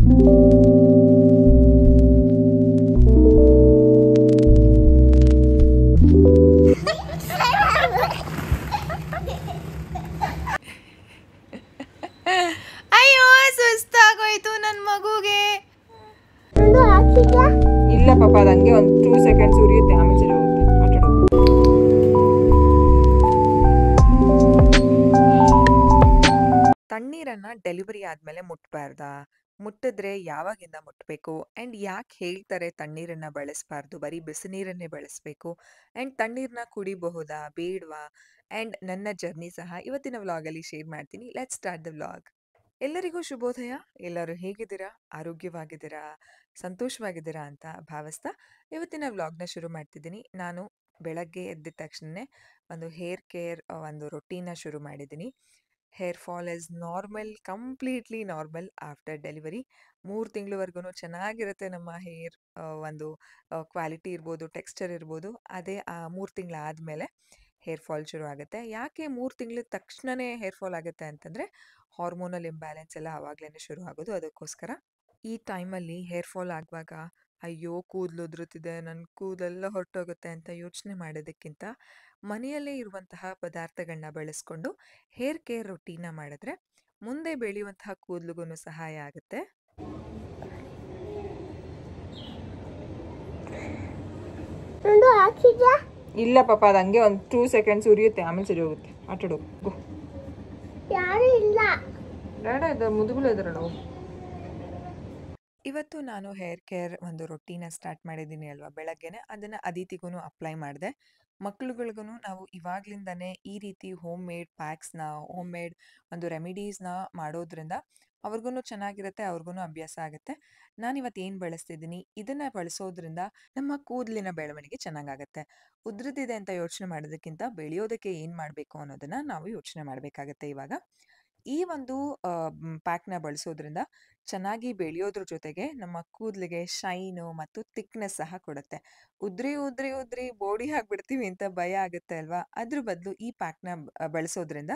ಅಯ್ಯೋ ಸುಸ್ತಾಗೋಯ್ತು ನನ್ನ ಮಗುಗೆ. ಇಲ್ಲ ಪಾಪ, ಅದು ಹಂಗೆ ಒಂದು 2 ಸೆಕೆಂಡ್ಸ್ ಉರಿಯುತ್ತೆ, ಆಮೇಲೆ ಸರಿ ಹೋಗುತ್ತೆ. ಆಟಾಡೋದು. ತಣ್ಣೀರನ್ನು ಡೆಲಿವರಿ ಆದಮೇಲೆ ಮುಟ್ಟಬಾರ್ದಾ? ಮುಟ್ಟಿದ್ರೆ ಯಾವಾಗಿಂದ ಮುಟ್ಟಬೇಕು? ಆ್ಯಂಡ್ ಯಾಕೆ ಹೇಳ್ತಾರೆ ತಣ್ಣೀರನ್ನು ಬಳಸಬಾರ್ದು, ಬರೀ ಬಿಸಿ ನೀರನ್ನೇ ಬಳಸಬೇಕು? ಆ್ಯಂಡ್ ತಣ್ಣೀರನ್ನ ಕುಡಿಬಹುದಾ ಬೇಡವಾ? ಆ್ಯಂಡ್ ನನ್ನ ಜರ್ನಿ ಸಹ ಇವತ್ತಿನ ವ್ಲಾಗಲ್ಲಿ ಶೇರ್ ಮಾಡ್ತೀನಿ. Let's start the vlog. ಎಲ್ಲರಿಗೂ ಶುಭೋದಯ. ಎಲ್ಲರೂ ಹೇಗಿದ್ದೀರಾ? ಆರೋಗ್ಯವಾಗಿದ್ದೀರಾ? ಸಂತೋಷವಾಗಿದ್ದೀರಾ ಅಂತ ಭಾವಿಸ್ತಾ ಇವತ್ತಿನ ವ್ಲಾಗ್ನ ಶುರು ಮಾಡ್ತಿದ್ದೀನಿ. ನಾನು ಬೆಳಗ್ಗೆ ಎದ್ದ ತಕ್ಷಣವೇ ಒಂದು ಹೇರ್ ಕೇರ್ ಒಂದು ರೊಟೀನ ಶುರು ಮಾಡಿದ್ದೀನಿ. Hair fall is normal, completely normal after delivery. 3 ತಿಂಗಳವರೆಗೂ ಚೆನ್ನಾಗಿರುತ್ತೆ ನಮ್ಮ ಹೇರ್. ಒಂದು ಕ್ವಾಲಿಟಿ ಇರ್ಬೋದು, ಟೆಕ್ಸ್ಚರ್ ಇರ್ಬೋದು. ಅದೇ 3 ತಿಂಗಳಾದಮೇಲೆ ಹೇರ್ ಫಾಲ್ ಶುರು ಆಗುತ್ತೆ. ಯಾಕೆ 3 ತಿಂಗಳ ತಕ್ಷಣವೇ ಹೇರ್ ಫಾಲ್ ಆಗುತ್ತೆ ಅಂತಂದರೆ ಹಾರ್ಮೋನಲ್ ಇಂಬ್ಯಾಲೆನ್ಸ್ ಎಲ್ಲ ಆವಾಗಲೇ ಶುರು ಆಗೋದು. ಅದಕ್ಕೋಸ್ಕರ ಈ ಟೈಮಲ್ಲಿ ಹೇರ್ ಫಾಲ್ ಆಗುವಾಗ ಅಯ್ಯೋ ಕೂದಲು ಉದುರುತ್ತಿದೆ, ನನ್ನ ಕೂದಲೆಲ್ಲ ಹೊರಟೋಗುತ್ತೆ ಅಂತ ಯೋಚನೆ ಮಾಡೋದಕ್ಕಿಂತ ಮನೆಯಲ್ಲೇ ಇರುವಂತಹ ಪದಾರ್ಥಗಳನ್ನ ಬಳಸ್ಕೊಂಡು ಹೇರ್ ಕೇರ್ ರೊಟೀನ ಮಾಡಿದ್ರೆ ಮುಂದೆ ಬೆಳೆಯುವಂತಹ ಕೂದಲಿಗೂ ಸಹಾಯ ಆಗುತ್ತೆ. ಇಲ್ಲ ಪಾಪ, ಅದು ಹಂಗೆ ಒಂದು 2 ಸೆಕೆಂಡ್ಸ್ ಉರಿಯುತ್ತೆ, ಆಮೇಲೆ ಸರಿ ಹೋಗುತ್ತೆ. ಆಟಾಡೋದು. ಯಾರು ಇಲ್ಲ, ಬೇಡ ಇದ್ದಾರೆ, ಮುದುಗಳು ಇದ್ದಾರಲ್ಲ. ಇವತ್ತು ನಾನು ಹೇರ್ ಕೇರ್ ಒಂದು ರೊಟೀನ ಸ್ಟಾರ್ಟ್ ಮಾಡಿದ್ದೀನಿ ಅಲ್ವಾ ಬೆಳಗ್ಗೆನೆ, ಅದನ್ನು ಅದಿತಿಗೂ ಅಪ್ಲೈ ಮಾಡಿದೆ. ಮಕ್ಳುಗಳಿಗೂ ನಾವು ಇವಾಗ್ಲಿಂದನೇ ಈ ರೀತಿ ಹೋಮ್ ಮೇಡ್ ಪ್ಯಾಕ್ಸ್ನ, ಹೋಮ್ ಮೇಡ್ ಒಂದು ರೆಮಿಡೀಸ್ನ ಮಾಡೋದ್ರಿಂದ ಅವ್ರಿಗೂ ಚೆನ್ನಾಗಿರುತ್ತೆ, ಅವ್ರಿಗೂ ಅಭ್ಯಾಸ ಆಗುತ್ತೆ. ನಾನಿವತ್ತು ಏನು ಬಳಸ್ತಿದ್ದೀನಿ, ಇದನ್ನು ಬಳಸೋದ್ರಿಂದ ನಮ್ಮ ಕೂದಲಿನ ಬೆಳವಣಿಗೆ ಚೆನ್ನಾಗಾಗುತ್ತೆ. ಉದ್ರದಿದೆ ಅಂತ ಯೋಚನೆ ಮಾಡೋದಕ್ಕಿಂತ ಬೆಳೆಯೋದಕ್ಕೆ ಏನು ಮಾಡಬೇಕು ಅನ್ನೋದನ್ನು ನಾವು ಯೋಚನೆ ಮಾಡಬೇಕಾಗತ್ತೆ. ಇವಾಗ ಈ ಒಂದು ಪ್ಯಾಕ್ನ ಬಳಸೋದ್ರಿಂದ ಚೆನ್ನಾಗಿ ಬೆಳೆಯೋದ್ರ ಜೊತೆಗೆ ನಮ್ಮ ಕೂದಲಿಗೆ ಶೈನು ಮತ್ತು ಥಿಕ್ನೆಸ್ ಸಹ ಕೊಡುತ್ತೆ. ಉದ್ರಿ ಉದ್ರಿ ಉದ್ರಿ ಬೋಡಿ ಆಗಿಬಿಡ್ತೀವಿ ಅಂತ ಭಯ ಆಗುತ್ತೆ ಅಲ್ವಾ? ಅದ್ರ ಬದಲು ಈ ಪ್ಯಾಕ್ನ ಬಳಸೋದ್ರಿಂದ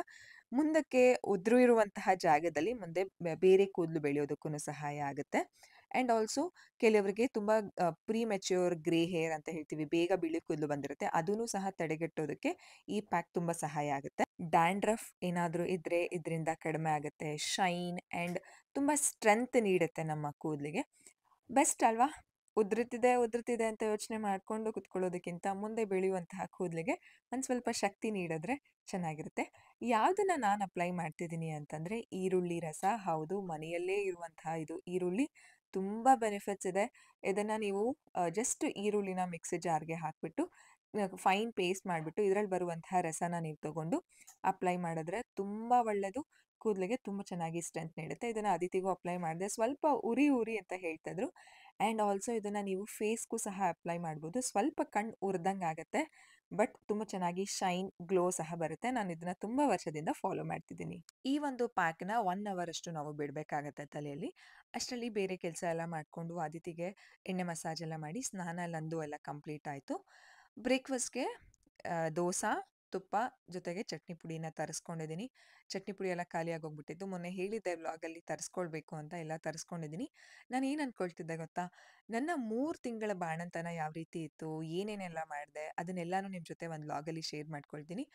ಮುಂದಕ್ಕೆ ಉದುರು ಇರುವಂತಹ ಜಾಗದಲ್ಲಿ ಮುಂದೆ ಬೇರೆ ಕೂದಲು ಬೆಳೆಯೋದಕ್ಕೂ ಸಹಾಯ ಆಗುತ್ತೆ. ಆ್ಯಂಡ್ ಆಲ್ಸೋ ಕೆಲವರಿಗೆ ತುಂಬ ಪ್ರೀ ಮೆಚ್ಯೂರ್ ಗ್ರೇ ಹೇರ್ ಅಂತ ಹೇಳ್ತೀವಿ, ಬೇಗ ಬಿಳಿ ಕೂದಲು ಬಂದಿರುತ್ತೆ, ಅದೂ ಸಹ ತಡೆಗಟ್ಟೋದಕ್ಕೆ ಈ ಪ್ಯಾಕ್ ತುಂಬ ಸಹಾಯ ಆಗುತ್ತೆ. ಡ್ಯಾಂಡ್ರಫ್ ಏನಾದರೂ ಇದ್ದರೆ ಇದರಿಂದ ಕಡಿಮೆ ಆಗುತ್ತೆ. ಶೈನ್ ಆ್ಯಂಡ್ ತುಂಬ ಸ್ಟ್ರೆಂತ್ ನೀಡುತ್ತೆ ನಮ್ಮ ಕೂದಲಿಗೆ. ಬೆಸ್ಟ್ ಅಲ್ವಾ? ಉದುರುತ್ತಿದೆ ಅಂತ ಯೋಚನೆ ಮಾಡಿಕೊಂಡು ಕುತ್ಕೊಳ್ಳೋದಕ್ಕಿಂತ ಮುಂದೆ ಬೆಳೆಯುವಂತಹ ಕೂದಲಿಗೆ ಒಂದು ಸ್ವಲ್ಪ ಶಕ್ತಿ ನೀಡಿದ್ರೆ ಚೆನ್ನಾಗಿರುತ್ತೆ. ಯಾವುದನ್ನು ನಾನು ಅಪ್ಲೈ ಮಾಡ್ತಿದ್ದೀನಿ ಅಂತಂದರೆ ಈರುಳ್ಳಿ ರಸ. ಹೌದು, ಮನೆಯಲ್ಲೇ ಇರುವಂತಹ ಇದು ಈರುಳ್ಳಿ. ತುಂಬ ಬೆನಿಫಿಟ್ಸ್ ಇದೆ. ಇದನ್ನು ನೀವು ಜಸ್ಟ್ ಈರುಳ್ಳಿನ ಮಿಕ್ಸಿ ಜಾರ್ಗೆ ಹಾಕಿಬಿಟ್ಟು ಫೈನ್ ಪೇಸ್ಟ್ ಮಾಡಿಬಿಟ್ಟು ಇದರಲ್ಲಿ ಬರುವಂತಹ ರಸನ ನೀವು ತೊಗೊಂಡು ಅಪ್ಲೈ ಮಾಡಿದ್ರೆ ತುಂಬ ಒಳ್ಳೆಯದು. ಕೂದಲಿಗೆ ತುಂಬ ಚೆನ್ನಾಗಿ ಸ್ಟ್ರೆಂತ್ ನೀಡುತ್ತೆ. ಇದನ್ನು ಅದಿತಿಗೂ ಅಪ್ಲೈ ಮಾಡಿದೆ. ಸ್ವಲ್ಪ ಉರಿ ಅಂತ ಹೇಳ್ತಾಯಿದ್ರು. ಆ್ಯಂಡ್ ಆಲ್ಸೋ ಇದನ್ನು ನೀವು ಫೇಸ್ಗೂ ಸಹ ಅಪ್ಲೈ ಮಾಡ್ಬೋದು. ಸ್ವಲ್ಪ ಕಣ್ಣು ಉರಿದಂಗೆ ಆಗುತ್ತೆ, ಬಟ್ ತುಂಬ ಚೆನ್ನಾಗಿ ಶೈನ್, ಗ್ಲೋ ಸಹ ಬರುತ್ತೆ. ನಾನು ಇದನ್ನು ತುಂಬ ವರ್ಷದಿಂದ ಫಾಲೋ ಮಾಡ್ತಿದ್ದೀನಿ. ಈ ಒಂದು ಪ್ಯಾಕ್ನ 1 ಅವರ್ ಅಷ್ಟು ನಾವು ಬಿಡಬೇಕಾಗತ್ತೆ ತಲೆಯಲ್ಲಿ. ಅಷ್ಟರಲ್ಲಿ ಬೇರೆ ಕೆಲಸ ಎಲ್ಲ ಮಾಡಿಕೊಂಡು ಅದಿತಿಗೆ ಎಣ್ಣೆ ಮಸಾಜ್ ಎಲ್ಲ ಮಾಡಿ ಸ್ನಾನ ಲಂದು ಎಲ್ಲ ಕಂಪ್ಲೀಟ್ ಆಯಿತು. ಬ್ರೇಕ್ಫಾಸ್ಟ್ಗೆ ದೋಸೆ, ತುಪ್ಪ ಜೊತೆಗೆ ಚಟ್ನಿ ಪುಡಿನ ತರಿಸ್ಕೊಂಡಿದ್ದೀನಿ. ಚಟ್ನಿ ಪುಡಿ ಎಲ್ಲ ಖಾಲಿಯಾಗಿ ಹೋಗ್ಬಿಟ್ಟಿದ್ದು. ಮೊನ್ನೆ ಹೇಳಿದ್ದೆ ವ್ಲಾಗಲ್ಲಿ ತರಿಸ್ಕೊಳ್ಬೇಕು ಅಂತ, ಎಲ್ಲ ತರಿಸ್ಕೊಂಡಿದ್ದೀನಿ. ನಾನು ಏನು ಅಂದ್ಕೊಳ್ತಿದ್ದೆ ಗೊತ್ತಾ, ನನ್ನ 3 ತಿಂಗಳ ಬಾಣಂತನ ಯಾವ ರೀತಿ ಇತ್ತು, ಏನೇನೆಲ್ಲ ಮಾಡಿದೆ, ಅದನ್ನೆಲ್ಲನೂ ನಿಮ್ಮ ಜೊತೆ ಒಂದು ವ್ಲಾಗಲ್ಲಿ ಶೇರ್ ಮಾಡ್ಕೊಳ್ತೀನಿ.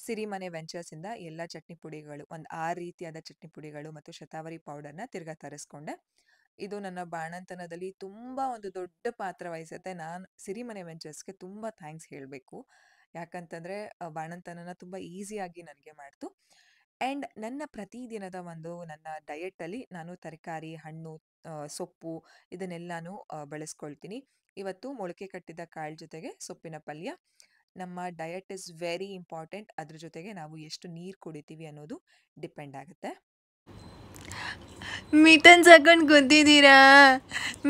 ಸಿರಿಮನೆ ವೆಂಚರ್ಸಿಂದ ಎಲ್ಲ ಚಟ್ನಿ ಪುಡಿಗಳು, ಒಂದು 6 ರೀತಿಯಾದ ಚಟ್ನಿ ಪುಡಿಗಳು ಮತ್ತು ಶತಾವರಿ ಪೌಡರ್ನ ತಿರ್ಗಾ ತರಿಸ್ಕೊಂಡೆ. ಇದು ನನ್ನ ಬಾಣಂತನದಲ್ಲಿ ತುಂಬ ಒಂದು ದೊಡ್ಡ ಪಾತ್ರ ವಹಿಸುತ್ತೆ. ನಾನು ಸಿರಿಮನೆ ವೆಂಚರ್ಸ್ಗೆ ತುಂಬ ಥ್ಯಾಂಕ್ಸ್ ಹೇಳಬೇಕು. ಯಾಕಂತಂದರೆ ಬಾಣಂತನನ ತುಂಬ ಈಸಿಯಾಗಿ ನನಗೆ ಮಾಡ್ತು. ಆ್ಯಂಡ್ ನನ್ನ ಪ್ರತಿದಿನದ ನನ್ನ ಡಯೆಟಲ್ಲಿ ನಾನು ತರಕಾರಿ, ಹಣ್ಣು, ಸೊಪ್ಪು ಇದನ್ನೆಲ್ಲನೂ ಬಳಸ್ಕೊಳ್ತೀನಿ. ಇವತ್ತು ಮೊಳಕೆ ಕಟ್ಟಿದ ಕಾಳು ಜೊತೆಗೆ ಸೊಪ್ಪಿನ ಪಲ್ಯ. ನಮ್ಮ ಡಯಟ್ ಇಸ್ ವೆರಿ ಇಂಪಾರ್ಟೆಂಟ್. ಅದ್ರ ಜೊತೆಗೆ ನಾವು ಎಷ್ಟು ನೀರು ಕುಡಿತೀವಿ ಅನ್ನೋದು ಡಿಪೆಂಡ್ ಆಗುತ್ತೆ. ಮಿಟನ್ಸ್ ಹಾಕೊಂಡು ಕುಂತಿದ್ದೀರಾ,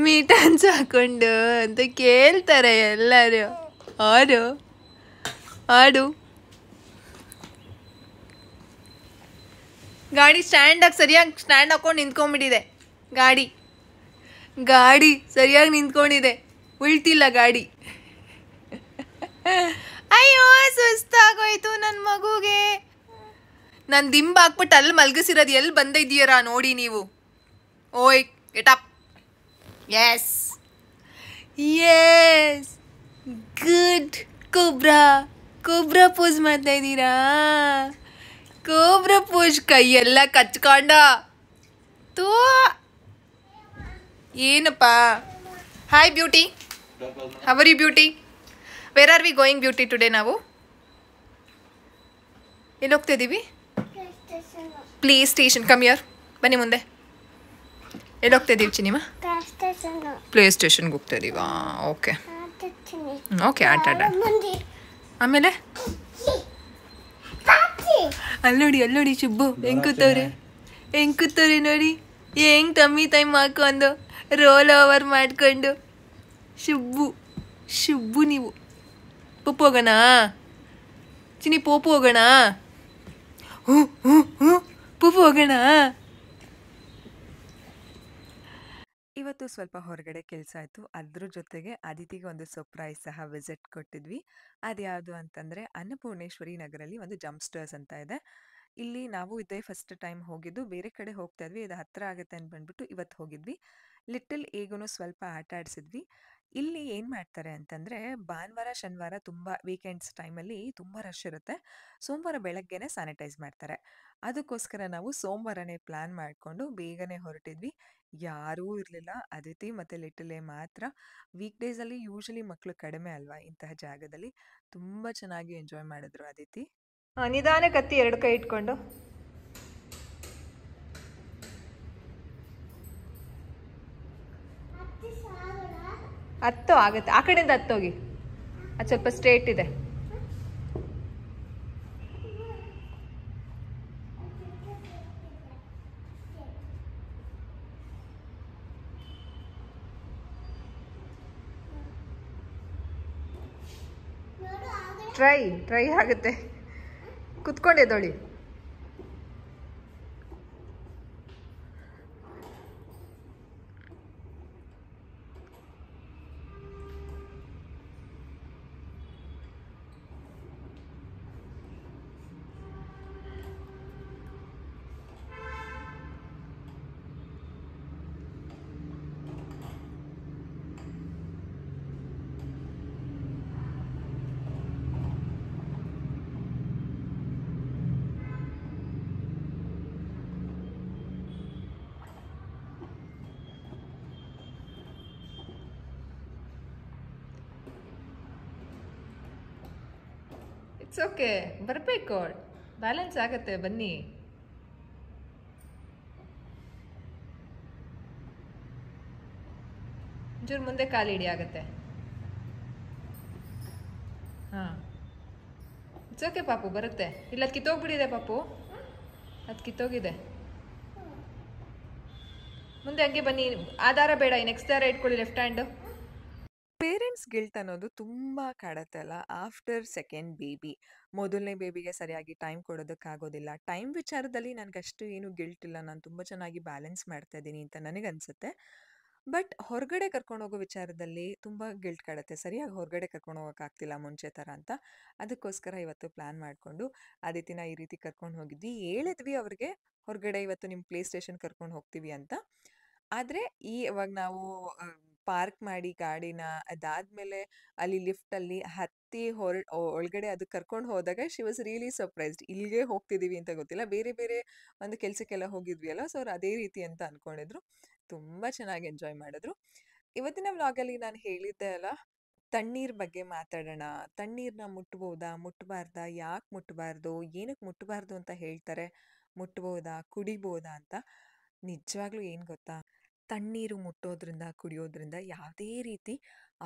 ಮಿಟನ್ಸ್ ಹಾಕೊಂಡು ಅಂತ ಕೇಳ್ತಾರೆ ಎಲ್ಲರೂ. ಆಡು ಗಾಡಿ ಸರಿಯಾಗಿ ಸ್ಟ್ಯಾಂಡ್ ಹಾಕೊಂಡು ನಿಂತ್ಕೊಂಡ್ಬಿಟ್ಟಿದೆ. ಗಾಡಿ ಸರಿಯಾಗಿ ನಿಂತ್ಕೊಂಡಿದೆ, ಉಳ್ತಿಲ್ಲ ಗಾಡಿ. ಅಯ್ಯೋ ಸುಸ್ತಾಗೋಯ್ತು ನನ್ನ ಮಗುಗೆ. ನಾನು ದಿಂಬು ಹಾಕ್ಬಿಟ್ಟು ಅಲ್ಲಿ ಮಲಗಿಸಿರೋದು ಎಲ್ಲಿ ಬಂದಿದ್ದೀರಾ ನೋಡಿ ನೀವು. ಓಯ್ get up. Yes yes good. Cobra cobra pose ಮಾಡ್ತಾ ಇದ್ದೀರಾ? ಕೋಬ್ರಾ ಪೋಸ್ ಕೈಯೆಲ್ಲ ಕಚ್ಕೊಂಡ ತೂ. ಏನಪ್ಪ? Hi beauty, how are you beauty? Where are we going beauty today? ನಾವು ಎಲ್ಲಿ ಹೋಗ್ತಾ ಇದ್ದೀವಿ? Play station. ಕಮ್ ಹಿಯರ್, ಬನ್ನಿ ಮುಂದೆ. ಎಲ್ಲಿ ಹೋಗ್ತಾ ಇದ್ದೀವಿ ಚಿನಿಮಾ? ಪ್ಲೇ ಸ್ಟೇಷನ್ಗೆ ಹೋಗ್ತಾ ಇದ್ದೀವಾ? ಓಕೆ ಓಕೆ, ಆಟ ಆಡ. ಆಮೇಲೆ ಅಲ್ಲಿ ನೋಡಿ ಶುಬ್ಬು ಹೆಂಗ್ ಕೂತವ್ರೆ ನೋಡಿ, ಹೆಂಗ್ ಟಮ್ಮಿ ಟೈಮ್ ಹಾಕೊಂಡು ರೋಲ್ ಓವರ್ ಮಾಡ್ಕೊಂಡು. ಶುಬ್ಬು ನೀವು ಪಪ್ಪು ಹೋಗೋಣ ಚಿನಿ, ಪೋಪು ಹೋಗೋಣ. ಹ್ಞೂ ಪಪ್ಪು ಹೋಗೋಣ. ಇವತ್ತು ಸ್ವಲ್ಪ ಹೊರಗಡೆ ಕೆಲಸ ಆಯಿತು. ಅದ್ರ ಜೊತೆಗೆ ಅದಿತಿಗೆ ಒಂದು ಸರ್ಪ್ರೈಸ್ ಸಹ ವಿಸಿಟ್ ಕೊಟ್ಟಿದ್ವಿ. ಅದ್ಯಾವುದು ಅಂತಂದರೆ ಅನ್ನಪೂರ್ಣೇಶ್ವರಿ ನಗರಲ್ಲಿ ಒಂದು ಜಂಪ್ಸ್ಟರ್ಸ್ ಅಂತ ಇದೆ. ಇಲ್ಲಿ ನಾವು ಇದೇ ಫಸ್ಟ್ ಟೈಮ್ ಹೋಗಿದ್ದು. ಬೇರೆ ಕಡೆ ಹೋಗ್ತಾ ಇದ್ವಿ, ಇದು ಹತ್ತಿರ ಆಗುತ್ತೆ ಅಂತ ಬಂದ್ಬಿಟ್ಟು ಇವತ್ತು ಹೋಗಿದ್ವಿ. ಲಿಟಲ್ ಏಗೂ ಸ್ವಲ್ಪ ಆಟ ಆಡಿಸಿದ್ವಿ. ಇಲ್ಲಿ ಏನು ಮಾಡ್ತಾರೆ ಅಂತಂದರೆ ಭಾನುವಾರ ಶನಿವಾರ ತುಂಬ ವೀಕೆಂಡ್ಸ್ ಟೈಮಲ್ಲಿ ತುಂಬ ರಶ್ ಇರುತ್ತೆ. ಸೋಮವಾರ ಬೆಳಗ್ಗೆನೇ ಸ್ಯಾನಿಟೈಸ್ ಮಾಡ್ತಾರೆ. ಅದಕ್ಕೋಸ್ಕರ ನಾವು ಸೋಮವಾರನೇ ಪ್ಲ್ಯಾನ್ ಮಾಡಿಕೊಂಡು ಬೇಗನೆ ಹೊರಟಿದ್ವಿ. ಯಾರೂ ಇರಲಿಲ್ಲ, ಅದಿತಿ ಮತ್ತು ಲಿಟಲ್ ಎ ಮಾತ್ರ. ವೀಕ್ ಡೇಸಲ್ಲಿ ಯೂಶಲಿ ಮಕ್ಕಳು ಕಡಿಮೆ ಅಲ್ವಾ ಇಂತಹ ಜಾಗದಲ್ಲಿ. ತುಂಬ ಚೆನ್ನಾಗಿ ಎಂಜಾಯ್ ಮಾಡಿದ್ರು ಅದಿತಿ. ನಿಧಾನ ಕತ್ತಿ ಎರಡು ಕೈ ಇಟ್ಕೊಂಡು. ಹತ್ತು ಆಗುತ್ತೆ, ಆ ಕಡೆಯಿಂದ ಹತ್ತೋಗಿ. ಅದು ಸ್ವಲ್ಪ ಸ್ಟ್ರೇಟ್ ಇದೆ. ಟ್ರೈ ಆಗುತ್ತೆ. ಕುತ್ಕೊಂಡೆದೋಳಿ. ಇಟ್ಸ್ ಓಕೆ, ಬರಬೇಕು, ಬ್ಯಾಲೆನ್ಸ್ ಆಗತ್ತೆ. ಬನ್ನಿ. ಒಂಚೂರು ಮುಂದೆ ಕಾಲು ಇಡಿ, ಆಗತ್ತೆ. ಹಾಂ, ಇಟ್ಸ್ ಓಕೆ ಪಾಪು, ಬರುತ್ತೆ. ಇಲ್ಲ ಅದು ಕಿತ್ತೋಗ್ಬಿಟ್ಟಿದೆ ಪಾಪು, ಅದು ಕಿತ್ತೋಗಿದೆ. ಮುಂದೆ ಹಂಗೆ ಬನ್ನಿ. ಆಧಾರ ಬೇಡ, ನೆಕ್ಸ್ಟ್ ದಾರ ಇಟ್ಕೊಳ್ಳಿ, ಲೆಫ್ಟ್ ಹ್ಯಾಂಡು. ಪೇರೆಂಟ್ಸ್ ಗಿಲ್ಟ್ ಅನ್ನೋದು ತುಂಬ ಕಾಡತ್ತೆ ಅಲ್ಲ ಆಫ್ಟರ್ ಸೆಕೆಂಡ್ ಬೇಬಿ. ಮೊದಲನೇ ಬೇಬಿಗೆ ಸರಿಯಾಗಿ ಟೈಮ್ ಕೊಡೋದಕ್ಕಾಗೋದಿಲ್ಲ. ಟೈಮ್ ವಿಚಾರದಲ್ಲಿ ನನಗಷ್ಟು ಏನು ಗಿಲ್ಟ್ ಇಲ್ಲ, ನಾನು ತುಂಬ ಚೆನ್ನಾಗಿ ಬ್ಯಾಲೆನ್ಸ್ ಮಾಡ್ತಾ ಇದ್ದೀನಿ ಅಂತ ನನಗನ್ಸುತ್ತೆ. ಬಟ್ ಹೊರಗಡೆ ಕರ್ಕೊಂಡು ಹೋಗೋ ವಿಚಾರದಲ್ಲಿ ತುಂಬ ಗಿಲ್ಟ್ ಕಾಡುತ್ತೆ. ಸರಿಯಾಗಿ ಹೊರಗಡೆ ಕರ್ಕೊಂಡು ಹೋಗೋಕ್ಕಾಗ್ತಿಲ್ಲ ಮುಂಚೆ ಥರ ಅಂತ. ಅದಕ್ಕೋಸ್ಕರ ಇವತ್ತು ಪ್ಲ್ಯಾನ್ ಮಾಡಿಕೊಂಡು ಅದಿತಿನ ಈ ರೀತಿ ಕರ್ಕೊಂಡು ಹೋಗಿದ್ವಿ. ಹೇಳಿದ್ವಿ ಅವ್ರಿಗೆ ಹೊರಗಡೆ ಇವತ್ತು ನಿಮ್ಮ ಪ್ಲೇ ಸ್ಟೇಷನ್ ಕರ್ಕೊಂಡು ಹೋಗ್ತೀವಿ ಅಂತ. ಆದರೆ ಇವಾಗ ನಾವು ಪಾರ್ಕ್ ಮಾಡಿ ಗಾಡಿನ, ಅದಾದಮೇಲೆ ಅಲ್ಲಿ ಲಿಫ್ಟಲ್ಲಿ ಹತ್ತಿ ಒಳಗಡೆ ಅದು ಕರ್ಕೊಂಡು ಹೋದಾಗ ಶಿ ವಾಸ್ ರಿಯಲಿ ಸರ್ಪ್ರೈಸ್ಡ್. ಇಲ್ಲಿಗೆ ಹೋಗ್ತಿದ್ದೀವಿ ಅಂತ ಗೊತ್ತಿಲ್ಲ, ಬೇರೆ ಬೇರೆ ಒಂದು ಕೆಲಸಕ್ಕೆಲ್ಲ ಹೋಗಿದ್ವಿ ಅಲ್ಲ, ಸೊ ಅವ್ರು ಅದೇ ರೀತಿ ಅಂತ ಅಂದ್ಕೊಂಡಿದ್ರು. ತುಂಬ ಚೆನ್ನಾಗಿ ಎಂಜಾಯ್ ಮಾಡಿದ್ರು. ಇವತ್ತಿನ ವ್ಲಾಗಲ್ಲಿ ನಾನು ಹೇಳಿದ್ದೆ ಅಲ್ಲ, ತಣ್ಣೀರ್ ಬಗ್ಗೆ ಮಾತಾಡೋಣ. ತಣ್ಣೀರನ್ನ ಮುಟ್ಬೋದಾ, ಮುಟ್ಬಾರ್ದಾ, ಯಾಕೆ ಮುಟ್ಬಾರ್ದು, ಏನಕ್ಕೆ ಮುಟ್ಬಾರ್ದು ಅಂತ ಹೇಳ್ತಾರೆ, ಮುಟ್ಬೋದಾ, ಕುಡಿಬೋದಾ ಅಂತ. ನಿಜವಾಗ್ಲೂ ಏನು ಗೊತ್ತಾ, ತಣ್ಣೀರು ಮುಟ್ಟೋದ್ರಿಂದ, ಕುಡಿಯೋದ್ರಿಂದ ಯಾವುದೇ ರೀತಿ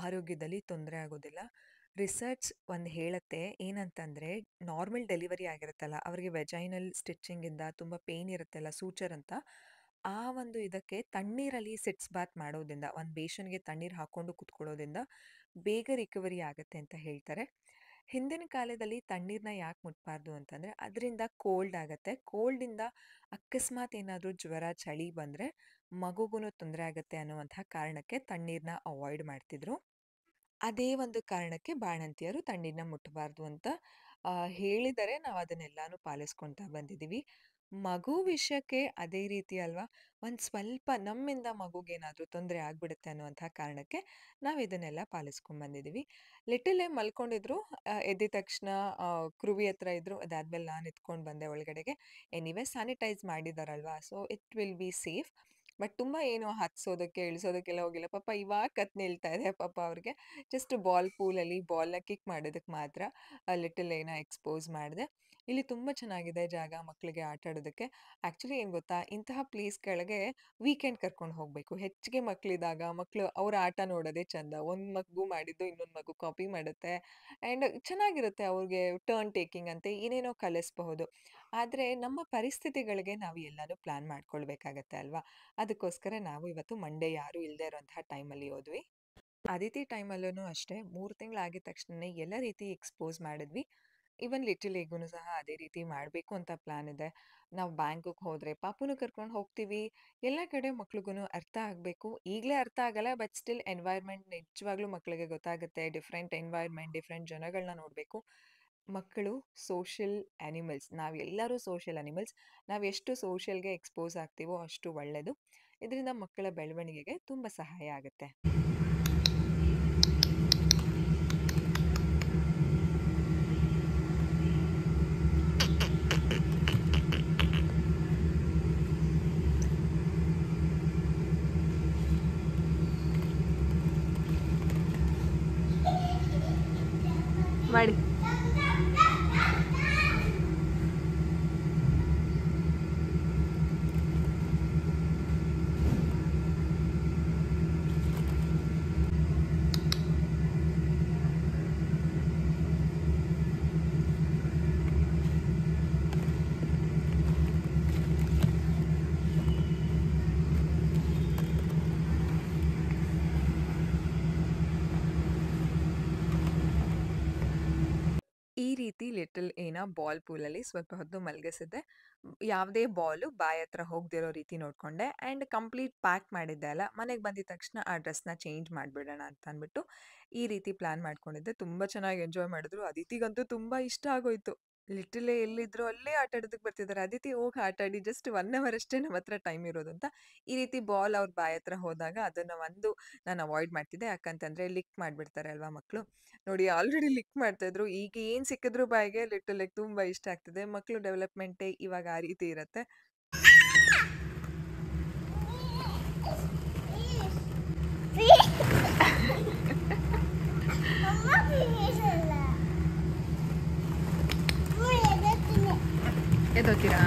ಆರೋಗ್ಯದಲ್ಲಿ ತೊಂದರೆ ಆಗೋದಿಲ್ಲ. ರಿಸರ್ಚ್ ಒಂದು ಹೇಳುತ್ತೆ ಏನಂತಂದರೆ, ನಾರ್ಮಲ್ ಡೆಲಿವರಿ ಆಗಿರುತ್ತಲ್ಲ ಅವರಿಗೆ ವೆಜೈನಲ್ ಸ್ಟಿಚ್ಚಿಂಗಿಂದ ತುಂಬ ಪೇಯ್ನ್ ಇರುತ್ತಲ್ಲ, ಸೂಚರ್ ಅಂತ, ಆ ಒಂದು ಇದಕ್ಕೆ ತಣ್ಣೀರಲ್ಲಿ ಸಿಟ್ಸ್ ಬಾತ್ ಮಾಡೋದ್ರಿಂದ, ಒಂದು ಬೇಷನ್ಗೆ ತಣ್ಣೀರು ಹಾಕ್ಕೊಂಡು ಕುತ್ಕೊಳ್ಳೋದ್ರಿಂದ ಬೇಗ ರಿಕವರಿ ಆಗುತ್ತೆ ಅಂತ ಹೇಳ್ತಾರೆ. ಹಿಂದಿನ ಕಾಲದಲ್ಲಿ ತಣ್ಣೀರನ್ನ ಯಾಕೆ ಮುಟ್ಬಾರ್ದು ಅಂತಂದರೆ ಅದರಿಂದ ಕೋಲ್ಡ್ ಆಗುತ್ತೆ. ಕೋಲ್ಡಿಂದ ಅಕಸ್ಮಾತ್ ಏನಾದರೂ ಜ್ವರ, ಚಳಿ ಬಂದರೆ ಮಗುಗೂ ತೊಂದರೆ ಆಗುತ್ತೆ ಅನ್ನುವಂಥ ಕಾರಣಕ್ಕೆ ತಣ್ಣೀರನ್ನ ಅವಾಯ್ಡ್ ಮಾಡ್ತಿದ್ರು. ಅದೇ ಒಂದು ಕಾರಣಕ್ಕೆ ಬಾಣಂತಿಯರು ತಣ್ಣೀರನ್ನ ಮುಟ್ಟಬಾರ್ದು ಅಂತ ಹೇಳಿದರೆ ನಾವು ಅದನ್ನೆಲ್ಲಾನು ಪಾಲಿಸ್ಕೊಳ್ತಾ ಬಂದಿದ್ದೀವಿ. ಮಗು ವಿಷಯಕ್ಕೆ ಅದೇ ರೀತಿ ಅಲ್ವಾ? ಒಂದ್ ಸ್ವಲ್ಪ ನಮ್ಮಿಂದ ಮಗುಗೇನಾದ್ರೂ ತೊಂದ್ರೆ ಆಗ್ಬಿಡುತ್ತೆ ಅನ್ನುವಂತಹ ಕಾರಣಕ್ಕೆ ನಾವಿದನ್ನೆಲ್ಲ ಪಾಲಿಸ್ಕೊಂಡ್ ಬಂದಿದೀವಿ. ಲಿಟಲ್ ಮಲ್ಕೊಂಡಿದ್ರು. ಎದ್ದಿದ ತಕ್ಷಣ ಕೃವಿ ಹತ್ರ ಇದ್ರು. ಅದಾದ್ಮೇಲೆ ನಾನ್ ಎತ್ಕೊಂಡ್ ಬಂದೆ ಒಳಗಡೆಗೆ. ಎನಿವೇ ಸ್ಯಾನಿಟೈಸ್ ಮಾಡಿದಾರಲ್ವಾ? So it will be safe. But ತುಂಬಾ ಏನು ಹತ್ಸೋದಕ್ಕೆ, ಇಳಿಸೋದಕ್ಕೆಲ್ಲ ಹೋಗಿಲ್ಲ. ಪಾಪ ಇವಾಗ ಕತ್ ನಿಲ್ತಾ ಇದೆ ಪಾಪ ಅವ್ರಿಗೆ. ಜಸ್ಟ್ ಬಾಲ್ ಪೂಲಲ್ಲಿ ಬಾಲ್‌ನ ಕಿಕ್ ಮಾಡೋದಕ್ಕೆ ಮಾತ್ರ ಲಿಟಲ್ ಎಕ್ಸ್‌ಪೋಸ್ ಮಾಡ್ದೆ. ಇಲ್ಲಿ ತುಂಬಾ ಚೆನ್ನಾಗಿದೆ ಜಾಗ ಮಕ್ಳಿಗೆ ಆಟ ಆಡೋದಕ್ಕೆ. ಆಕ್ಚುಲಿ ಏನ್ ಗೊತ್ತಾ? ಇಂತಹ ಪ್ಲೇಸ್‌ಗಳಿಗೆ ವೀಕೆಂಡ್ ಕರ್ಕೊಂಡ್ ಹೋಗ್ಬೇಕು. ಹೆಚ್ಚಿಗೆ ಮಕ್ಳಿದಾಗ ಮಕ್ಳು ಅವ್ರ ಆಟ ನೋಡೋದೇ ಚಂದ. ಒಂದ್ ಮಗು ಮಾಡಿದ್ದು ಇನ್ನೊಂದ್ ಮಗು ಕಾಪಿ ಮಾಡುತ್ತೆ. ಅಂಡ್ ಚೆನ್ನಾಗಿರುತ್ತೆ ಅವ್ರಿಗೆ ಟರ್ನ್ ಟೇಕಿಂಗ್ ಅಂತೆ ಏನೇನೋ ಕಲಿಸ್ಬಹುದು. ಆದ್ರೆ ನಮ್ಮ ಪರಿಸ್ಥಿತಿಗಳಿಗೆ ನಾವು ಎಲ್ಲಾನು ಪ್ಲಾನ್ ಮಾಡ್ಕೊಳ್ಬೇಕಾಗತ್ತೆ ಅಲ್ವಾ? ಅದಕ್ಕೋಸ್ಕರ ನಾವು ಇವತ್ತು ಮಂಡೇ ಯಾರು ಇಲ್ದೇ ಇರೋಂತಹ ಟೈಮಲ್ಲಿ ಹೋದ್ವಿ. ಅದಿತಿ ಟೈಮಲ್ಲೂನು ಅಷ್ಟೇ 3 ತಿಂಗಳಾಗಿದ ತಕ್ಷಣನೇ ಎಲ್ಲ ರೀತಿ ಎಕ್ಸ್‌ಪೋಸ್ ಮಾಡಿದ್ವಿ. ಈವನ್ ಲಿಟಲ್ ಎಗುನು ಸಹ ಅದೇ ರೀತಿ ಮಾಡ್ಬೇಕು ಅಂತ ಪ್ಲಾನ್ ಇದೆ. ನಾವು ಬ್ಯಾಂಕ್‌ಗೆ ಹೋದ್ರೆ ಪಾಪುನು ಕರ್ಕೊಂಡು ಹೋಗ್ತೀವಿ. ಎಲ್ಲ ಕಡೆ ಮಕ್ಳಿಗೂನು ಅರ್ಥ ಆಗ್ಬೇಕು. ಈಗ್ಲೇ ಅರ್ಥ ಆಗಲ್ಲ ಬಟ್ ಸ್ಟಿಲ್ ಎನ್ವೈರ್ನ್ಮೆಂಟ್ ನಿಜವಾಗ್ಲೂ ಮಕ್ಳಿಗೆ ಗೊತ್ತಾಗುತ್ತೆ. ಡಿಫರೆಂಟ್ ಎನ್ವೈರ್ನ್ಮೆಂಟ್, ಡಿಫರೆಂಟ್ ಜನಗಳನ್ನ ನೋಡ್ಬೇಕು. ಮಕ್ಕಳು ಸೋಷಿಯಲ್ ಅನಿಮಲ್ಸ್. ನಾವೆಲ್ಲರೂ ಸೋಷಿಯಲ್ ಅನಿಮಲ್ಸ್. ನಾವೆಷ್ಟು ಸೋಷಿಯಲ್‌ಗೆ ಎಕ್ಸ್‌ಪೋಸ್ ಆಗ್ತೀವೋ ಅಷ್ಟು ಒಳ್ಳೆದು. ಇದರಿಂದ ಮಕ್ಕಳ ಬೆಳವಣಿಗೆಗೆ ತುಂಬಾ ಸಹಾಯ ಆಗುತ್ತೆ. ಮಾಡಿ. ಈ ರೀತಿ ಲಿಟಲ್ ಬಾಲ್ ಪೂಲಲ್ಲಿ ಸ್ವಲ್ಪ ಹೊತ್ತು ಮಲಗಿಸಿದ್ದೆ. ಯಾವುದೇ ಬಾಲು ಬಾಯಿ ಹತ್ರ ಹೋಗದಿರೋ ರೀತಿ ನೋಡ್ಕೊಂಡೆ. ಆ್ಯಂಡ್ ಕಂಪ್ಲೀಟ್ ಪ್ಯಾಕ್ ಮಾಡಿದ್ದೆ ಅಲ್ಲ, ಮನೆಗೆ ಬಂದಿದ ತಕ್ಷಣ ಆ ಡ್ರೆಸ್‌ನ ಚೇಂಜ್ ಮಾಡಿಬಿಡೋಣ ಅಂತ ಅಂದ್ಬಿಟ್ಟು ಈ ರೀತಿ ಪ್ಲಾನ್ ಮಾಡ್ಕೊಂಡಿದ್ದೆ. ತುಂಬ ಚೆನ್ನಾಗಿ ಎಂಜಾಯ್ ಮಾಡಿದ್ರು. ಅದಿತಿಗಂತೂ ತುಂಬ ಇಷ್ಟ ಆಗೋಯ್ತು. ಲಿಟಲ್ ಎಲ್ಲಿದ್ರು ಅಲ್ಲೇ ಆಟ ಆಡೋದಕ್ಕೆ ಬರ್ತಿದ್ದಾರೆ. ಅದಿತಿ ಹೋಗಿ ಆಟ ಆಡಿ ಜಸ್ಟ್ 1 ಅವರ್ ಅಷ್ಟೇ ನಮ್ಮ ಹತ್ರ ಟೈಮ್ ಇರೋದು ಅಂತ. ಈ ರೀತಿ ಬಾಲ್ ಅವ್ರ ಬಾಯಿ ಹತ್ರ ಹೋದಾಗ ಅದನ್ನ ನಾನು ಅವಾಯ್ಡ್ ಮಾಡ್ತಿದ್ದೆ. ಯಾಕಂತಂದ್ರೆ ಲಿಕ್ ಮಾಡ್ಬಿಡ್ತಾರೆ ಅಲ್ವಾ ಮಕ್ಕಳು. ನೋಡಿ ಆಲ್ರೆಡಿ ಲಿಕ್ ಮಾಡ್ತಾ ಇದ್ರು. ಈಗ ಏನ್ ಸಿಕ್ಕಿದ್ರು ಬಾಯಿಗೆ ಲಿಟಲ್‌ಗೆ ತುಂಬಾ ಇಷ್ಟ ಆಗ್ತಿದೆ. ಮಕ್ಳು ಡೆವಲಪ್‌ಮೆಂಟೇ ಇವಾಗ ಆ ರೀತಿ ಇರತ್ತೆ. ಎದ್ದೋತೀರಾ?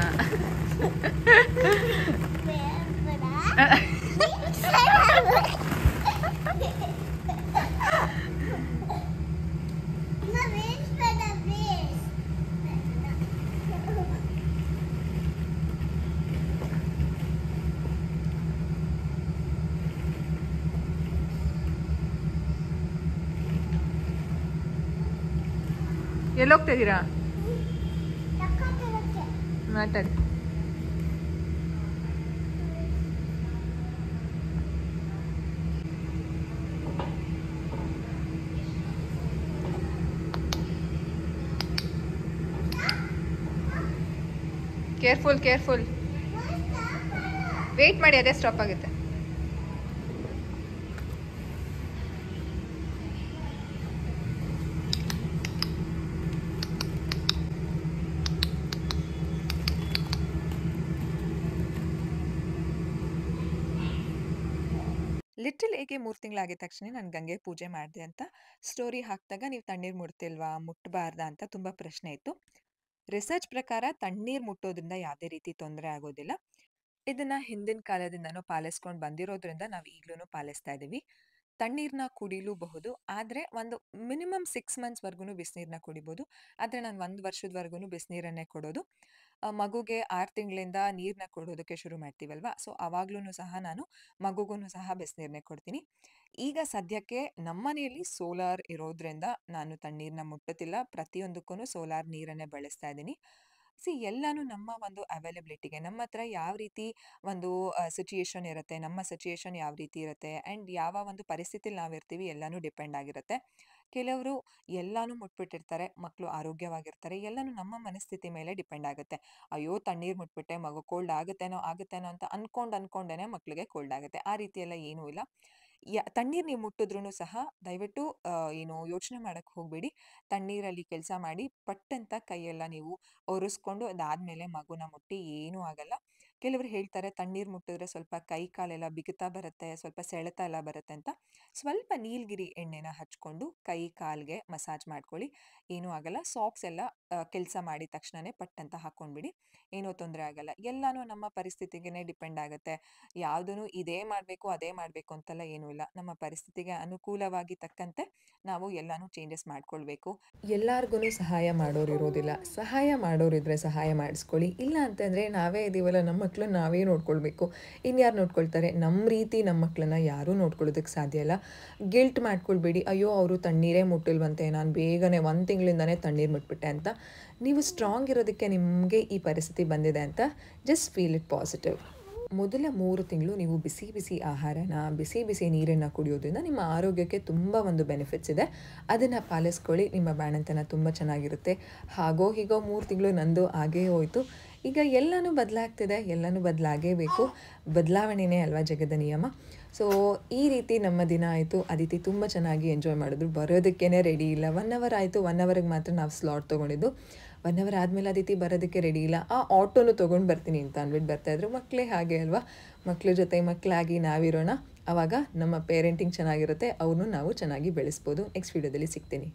ಎಲ್ಲೋಗ್ತಾ ಇದ್ದೀರಾ? ಮಾತಾಡಿ. Careful careful. ವೆಯ್ಟ್ ಮಾಡಿ, ಅದೇ ಸ್ಟಾಪ್ ಆಗುತ್ತೆ. ಲಿಟಲ್ ಎಗೆ 3 ತಿಂಗಳಾಗಿದ ತಕ್ಷಣ ನಾನು ಗಂಗೆ ಪೂಜೆ ಮಾಡಿದೆ ಅಂತ ಸ್ಟೋರಿ ಹಾಕಿದಾಗ ನೀವು ತಣ್ಣೀರು ಮುಟ್ತಿಲ್ವಾ, ಮುಟ್ಟಬಾರ್ದಾ ಅಂತ ತುಂಬ ಪ್ರಶ್ನೆ ಇತ್ತು. ರಿಸರ್ಚ್ ಪ್ರಕಾರ ತಣ್ಣೀರು ಮುಟ್ಟೋದ್ರಿಂದ ಯಾವುದೇ ರೀತಿ ತೊಂದರೆ ಆಗೋದಿಲ್ಲ. ಇದನ್ನ ಹಿಂದಿನ ಕಾಲದಿಂದನೂ ಪಾಲಿಸ್ಕೊಂಡು ಬಂದಿರೋದ್ರಿಂದ ನಾವು ಈಗ್ಲೂ ಪಾಲಿಸ್ತಾ ಇದ್ದೀವಿ. ತಣ್ಣೀರನ್ನ ಕುಡಿಲೂಬಹುದು. ಆದರೆ ಒಂದು ಮಿನಿಮಮ್ 6 ಮಂತ್ಸ್‌ವರೆಗೂ ಬಿಸಿನೀರನ್ನ ಕುಡಿಬೋದು. ಆದರೆ ನಾನು 1 ವರ್ಷದವರೆಗೂ ಬಿಸಿನೀರನ್ನೇ ಕೊಡೋದು. ಮಗುಗೆ 6 ತಿಂಗಳಿಂದ ನೀರನ್ನ ಕೊಡೋದಕ್ಕೆ ಶುರು ಮಾಡ್ತೀವಲ್ವಾ, ಸೊ ಅವಾಗ್ಲೂ ಸಹ ನಾನು ಮಗುಗೂ ಸಹ ಬಿಸಿನೀರನ್ನೇ ಕೊಡ್ತೀನಿ. ಈಗ ಸದ್ಯಕ್ಕೆ ನಮ್ಮನೆಯಲ್ಲಿ ಸೋಲಾರ್ ಇರೋದ್ರಿಂದ ನಾನು ತಣ್ಣೀರನ್ನ ಮುಟ್ಟುತ್ತಿಲ್ಲ. ಪ್ರತಿಯೊಂದಕ್ಕೂ ಸೋಲಾರ್ ನೀರನ್ನೇ ಬಳಸ್ತಾ ಇದ್ದೀನಿ. ಎಲ್ಲಾನು ನಮ್ಮ ಒಂದು ಅವೈಲಬಿಲಿಟಿಗೆ, ನಮ್ಮ ಹತ್ರ ಯಾವ ರೀತಿ ಒಂದು ಸಿಚುಯೇಷನ್ ಇರುತ್ತೆ, ನಮ್ಮ ಸಿಚುಯೇಷನ್ ಯಾವ ರೀತಿ ಇರುತ್ತೆ ಆ್ಯಂಡ್ ಯಾವ ಒಂದು ಪರಿಸ್ಥಿತಿಲಿ ನಾವಿರ್ತೀವಿ ಎಲ್ಲಾನು ಡಿಪೆಂಡ್ ಆಗಿರುತ್ತೆ. ಕೆಲವರು ಎಲ್ಲಾನು ಮುಟ್ಬಿಟ್ಟಿರ್ತಾರೆ, ಮಕ್ಕಳು ಆರೋಗ್ಯವಾಗಿರ್ತಾರೆ. ಎಲ್ಲಾನು ನಮ್ಮ ಮನಸ್ಥಿತಿ ಮೇಲೆ ಡಿಪೆಂಡ್ ಆಗುತ್ತೆ. ಅಯ್ಯೋ! ತಣ್ಣೀರು ಮುಟ್ಬಿಟ್ಟೆ, ಮಗು ಕೋಲ್ಡ್ ಆಗುತ್ತೇನೋ ಅಂತ ಅನ್ಕೊಂಡೇನೆ ಮಕ್ಳಿಗೆ ಕೋಲ್ಡ್ ಆಗುತ್ತೆ. ಆ ರೀತಿ ಎಲ್ಲ ಏನೂ ಇಲ್ಲ. ತಣ್ಣೀರು ನೀವು ಮುಟ್ಟಿದ್ರೂ ಸಹ ದಯವಿಟ್ಟು ಏನು ಯೋಚನೆ ಮಾಡಕ್ಕೆ ಹೋಗ್ಬೇಡಿ. ತಣ್ಣೀರಲ್ಲಿ ಕೆಲಸ ಮಾಡಿ ಪಟ್ಟಂತ ಕೈಯೆಲ್ಲ ನೀವು ಒರೆಸ್ಕೊಂಡು ಅದಾದ್ಮೇಲೆ ಮಗುನ ಮುಟ್ಟಿ ಏನೂ ಆಗಲ್ಲ. ಕೆಲವರು ಹೇಳ್ತಾರೆ ತಣ್ಣೀರು ಮುಟ್ಟಿದ್ರೆ ಸ್ವಲ್ಪ ಕೈ ಕಾಲೆಲ್ಲ ಬಿಗುತಾ ಬರುತ್ತೆ, ಸ್ವಲ್ಪ ಸೆಳೆತ ಎಲ್ಲ ಬರುತ್ತೆ ಅಂತ. ಸ್ವಲ್ಪ ನೀಲಗಿರಿ ಎಣ್ಣೆನ ಹಚ್ಕೊಂಡು ಕೈ ಕಾಲ್ಗೆ ಮಸಾಜ್ ಮಾಡ್ಕೊಳ್ಳಿ. ಏನೂ ಆಗಲ್ಲ. ಸಾಕ್ಸ್ ಎಲ್ಲ ಕೆಲಸ ಮಾಡಿದ ತಕ್ಷಣನೇ ಪಟ್ಟಂತ ಹಾಕ್ಕೊಂಡ್ಬಿಡಿ. ಏನೂ ತೊಂದರೆ ಆಗಲ್ಲ. ಎಲ್ಲಾನು ನಮ್ಮ ಪರಿಸ್ಥಿತಿಗೇನೆ ಡಿಪೆಂಡ್ ಆಗುತ್ತೆ. ಯಾವುದನ್ನು ಇದೇ ಮಾಡಬೇಕು ಅದೇ ಮಾಡಬೇಕು ಅಂತೆಲ್ಲ ಏನೂ ಇಲ್ಲ. ನಮ್ಮ ಪರಿಸ್ಥಿತಿಗೆ ಅನುಕೂಲವಾಗಿ ತಕ್ಕಂತೆ ನಾವು ಎಲ್ಲಾನು ಚೇಂಜಸ್ ಮಾಡ್ಕೊಳ್ಬೇಕು. ಎಲ್ಲಾರ್ಗು ಸಹಾಯ ಮಾಡೋರು ಇರೋದಿಲ್ಲ. ಸಹಾಯ ಮಾಡೋರಿದ್ರೆ ಸಹಾಯ ಮಾಡಿಸ್ಕೊಳ್ಳಿ. ಇಲ್ಲ ಅಂತಂದರೆ ನಾವೇ ಇದೀವಲ್ಲ, ನಮ್ಮ ಮಕ್ಕಳನ್ನ ನಾವೇ ನೋಡ್ಕೊಳ್ಬೇಕು. ಇನ್ಯಾರು ನೋಡ್ಕೊಳ್ತಾರೆ? ನಮ್ಮ ರೀತಿ ನಮ್ಮ ಮಕ್ಕಳನ್ನ ಯಾರೂ ನೋಡ್ಕೊಳ್ಳೋದಕ್ಕೆ ಸಾಧ್ಯ ಇಲ್ಲ. ಗಿಲ್ಟ್ ಮಾಡ್ಕೊಳ್ಬೇಡಿ. ಅಯ್ಯೋ ಅವರು ತಣ್ಣೀರೇ ಮುಟ್ಟಿಲ್ವಂತೆ, ನಾನು ಬೇಗನೆ 1 ತಿಂಗಳಿಂದನೇ ತಣ್ಣೀರು ಮುಟ್ಬಿಟ್ಟೆ ಅಂತ. ನೀವು ಸ್ಟ್ರಾಂಗ್ ಇರೋದಕ್ಕೆ ನಿಮಗೆ ಈ ಪರಿಸ್ಥಿತಿ ಬಂದಿದೆ ಅಂತ ಜಸ್ಟ್ ಫೀಲ್ ಇಟ್ ಪಾಸಿಟಿವ್. ಮೊದಲ 3 ತಿಂಗಳು ನೀವು ಬಿಸಿ ಬಿಸಿ ಆಹಾರನ, ಬಿಸಿ ಬಿಸಿ ನೀರನ್ನು ಕುಡಿಯೋದ್ರಿಂದ ನಿಮ್ಮ ಆರೋಗ್ಯಕ್ಕೆ ತುಂಬ ಒಂದು ಬೆನಿಫಿಟ್ಸ್ ಇದೆ. ಅದನ್ನು ಪಾಲಿಸ್ಕೊಳ್ಳಿ. ನಿಮ್ಮ ಬಾಣಂತನ ತುಂಬ ಚೆನ್ನಾಗಿರುತ್ತೆ. ಹಾಗೋ ಹೀಗೋ 3 ತಿಂಗಳು ನಂದು ಆಗೇ ಹೋಯಿತು. ಈಗ ಎಲ್ಲನೂ ಬದಲಾಗ್ತಿದೆ, ಎಲ್ಲನೂ ಬದಲಾಗೇಬೇಕು. ಬದಲಾವಣೆಯೇ ಅಲ್ವಾ ಜಗದ ನಿಯಮ. ಸೊ ಈ ರೀತಿ ನಮ್ಮ ದಿನ ಆಯಿತು. ಅದಿತಿ ತುಂಬ ಚೆನ್ನಾಗಿ ಎಂಜಾಯ್ ಮಾಡಿದ್ರು. ಬರೋದಕ್ಕೇ ರೆಡಿ ಇಲ್ಲ. 1 ಅವರ್ ಆಯಿತು. 1 ಅವರ್ಗೆ ಮಾತ್ರ ನಾವು ಸ್ಲಾಟ್ ತೊಗೊಂಡಿದ್ದು. 1 ಅವರ್ ಆದಮೇಲೆ ಅದಿತಿ ಬರೋದಕ್ಕೆ ರೆಡಿ ಇಲ್ಲ. ಆ ಆಟೋನು ತೊಗೊಂಡು ಬರ್ತೀನಿ ಅಂತ ಅಂದ್ಬಿಟ್ಟು ಬರ್ತಾಯಿದ್ರು. ಮಕ್ಕಳೇ ಹಾಗೆ ಅಲ್ವಾ, ಮಕ್ಕಳ ಜೊತೆ ಮಕ್ಕಳಾಗಿ ನಾವಿರೋಣ. ಆವಾಗ ನಮ್ಮ ಪೇರೆಂಟಿಂಗ್ ಚೆನ್ನಾಗಿರುತ್ತೆ, ಅವ್ರನ್ನೂ ನಾವು ಚೆನ್ನಾಗಿ ಬೆಳೆಸ್ಬೋದು. ನೆಕ್ಸ್ಟ್ ವೀಡಿಯೋದಲ್ಲಿ ಸಿಗ್ತೀನಿ.